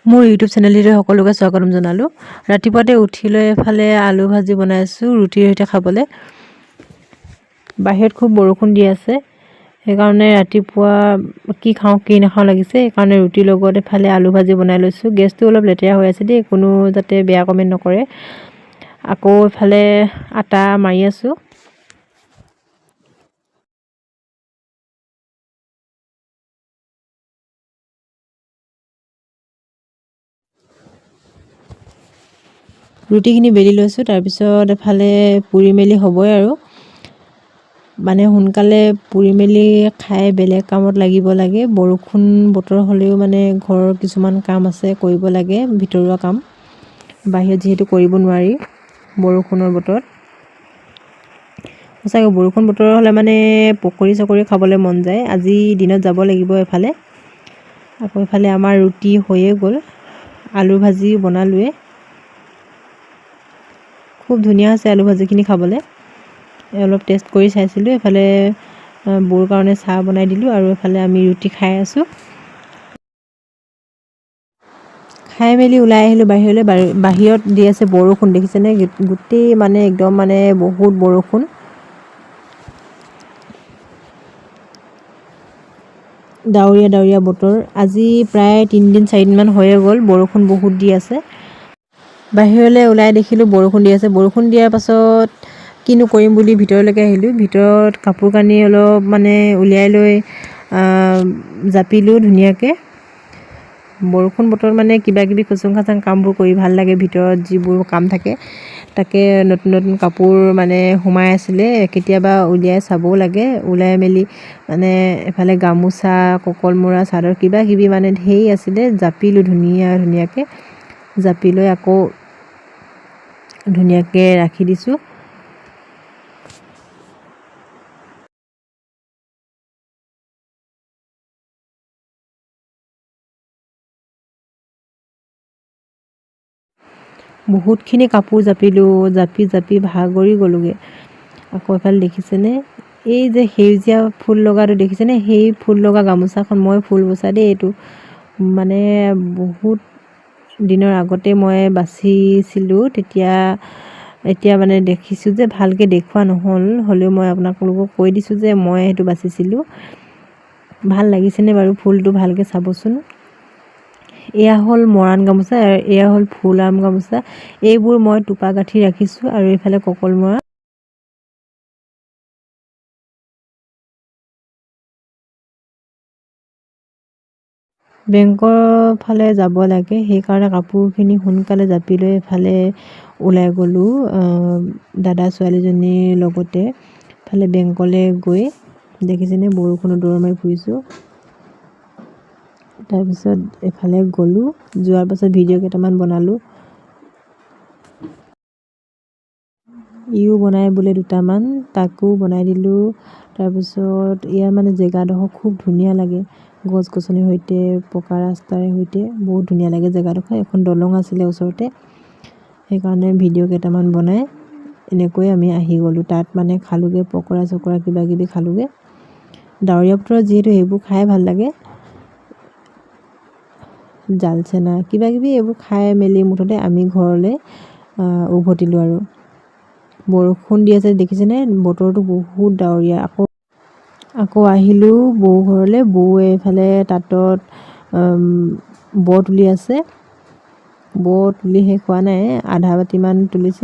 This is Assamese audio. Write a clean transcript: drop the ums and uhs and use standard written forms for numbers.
মোৰ ইউটিউব চেনেলটিতে সকলোকে স্বাগতম জনালোঁ। ৰাতিপুৱাতে উঠি লৈ এফালে আলু ভাজি বনাইছোঁ ৰুটিৰ সৈতে খাবলৈ। বাহিৰত খুব বৰষুণ দি আছে, সেইকাৰণে ৰাতিপুৱা কি খাওঁ কি নাখাওঁ লাগিছে, সেইকাৰণে ৰুটিৰ লগত এফালে আলু ভাজি বনাই লৈছোঁ। গেছটো অলপ লেতেৰা হৈ আছে দেই, কোনো যাতে বেয়া কমেণ্ট নকৰে। আকৌ এফালে আটা মাৰি আছোঁ। ৰুটিখিনি বেলি লৈছোঁ, তাৰপিছত এফালে পুৰি মেলি হ'বই আৰু মানে সোনকালে পুৰি মেলি খাই বেলেগ কামত লাগিব লাগে। বৰষুণ বতৰ হ'লেও মানে ঘৰৰ কিছুমান কাম আছে কৰিব লাগে, ভিতৰুৱা কাম। বাহিৰত যিহেতু কৰিব নোৱাৰি বৰষুণৰ বতৰত। সঁচাকৈ বৰষুণ বতৰ হ'লে মানে পকৰি চকৰি খাবলৈ মন যায়। আজি দিনত যাব লাগিব এফালে। আকৌ এফালে আমাৰ ৰুটি হৈয়ে গ'ল, আলু ভাজি বনালোৱে। খুব ধুনীয়া হৈছে আলু ভাজিখিনি খাবলৈ। অলপ টেষ্ট কৰি চাইছিলোঁ। এফালে বৌৰ কাৰণে চাহ বনাই দিলোঁ আৰু এফালে আমি ৰুটি খাই আছোঁ। খাই মেলি ওলাই আহিলোঁ বাহিৰলৈ। বাহিৰত দি আছে বৰষুণ, দেখিছেনে? গোটেই মানে একদম মানে বহুত বৰষুণ। ডাৱৰীয়া ডাৱৰীয়া বতৰ। আজি প্ৰায় 3 4দিনমান হৈয়ে গ'ল, বৰষুণ বহুত দি আছে। বাহিৰলৈ ওলাই দেখিলোঁ বৰষুণ দি আছে। বৰষুণ দিয়াৰ পাছত কিনো কৰিম বুলি ভিতৰলৈকে আহিলোঁ। ভিতৰত কাপোৰ কানি অলপ মানে উলিয়াই লৈ জাপিলোঁ ধুনীয়াকৈ। বৰষুণ বতৰত মানে কিবাকিবি খুচুং খাচাং কামবোৰ কৰি ভাল লাগে। ভিতৰত যিবোৰ কাম থাকে তাকে নতুন নতুন কাপোৰ মানে সোমাই আছিলে, কেতিয়াবা উলিয়াই চাবও লাগে। ওলাই মেলি মানে এফালে গামোচা, কঁকল মৰা চাদৰ কিবাকিবি মানে ঢেৰ আছিলে, জাপিলোঁ ধুনীয়াকৈ। জাপি লৈ আকৌ ধুনীয়াকৈ ৰাখি দিছোঁ। বহুতখিনি কাপোৰ জাপি ভাগৰি গ'লোগৈ। আকৌ এফালে দেখিছেনে, এই যে সেউজীয়া ফুল লগাটো দেখিছেনে? সেই ফুল লগা গামোচাখন মই ফুল বচা দেই। এইটো মানে বহুত দিনৰ আগতে মই বাচিছিলোঁ। এতিয়া মানে দেখিছোঁ যে ভালকৈ দেখুওৱা নহ'ল, হ'লেও মই আপোনালোকক কৈ দিছোঁ যে মই সেইটো বাচিছিলোঁ। ভাল লাগিছেনে বাৰু? ফুলটো ভালকৈ চাবচোন। এয়া হ'ল মৰাণ গামোচা, এয়া হ'ল ফুল আম গামোচা। এইবোৰ মই টোপা গাঁঠি ৰাখিছোঁ আৰু এইফালে কঁকল মৰা। বেংকৰ ফালে যাব লাগে, সেইকাৰণে কাপোৰখিনি সোনকালে জাপি লৈ এফালে ওলাই গ'লোঁ দাদা ছোৱালীজনীৰ লগতে। এফালে বেংকলৈ গৈ দেখিছেনে বৰষুণত দৌৰ মাৰি ফুৰিছোঁ। তাৰপিছত এফালে গ'লোঁ, যোৱাৰ পাছত ভিডিঅ' কেইটামান বনালোঁ। ইও বনাই বোলে দুটামান, তাকো বনাই দিলোঁ। তাৰপিছত ইয়াৰ মানে জেগাডোখৰ খুব ধুনীয়া লাগে, গছ গছনিৰ সৈতে, পকা ৰাস্তাৰে সৈতে বহুত ধুনীয়া লাগে জেগাডোখৰ। এখন দলং আছিলে ওচৰতে, সেইকাৰণে ভিডিঅ' কেইটামান বনাই এনেকৈ আমি আহি গ'লোঁ। তাত মানে খালোঁগৈ পকৰা চকৰা কিবাকিবি খালোঁগৈ। ডাৱৰীয়া বতৰত যিহেতু সেইবোৰ খাই ভাল লাগে, জাল চেনা কিবাকিবি এইবোৰ খাই মেলি মুঠতে আমি ঘৰলৈ উভতিলোঁ আৰু। বৰষুণ দি আছে দেখিছেনে? বতৰটো বহুত ডাৱৰীয়া। আকৌ আহিলোঁ বৌ ঘৰলৈ। বৌৱে এইফালে তাঁতত ব তুলি আছে। ব তুলি শেষ হোৱা নাই, আধা বাতিমান তুলিছে।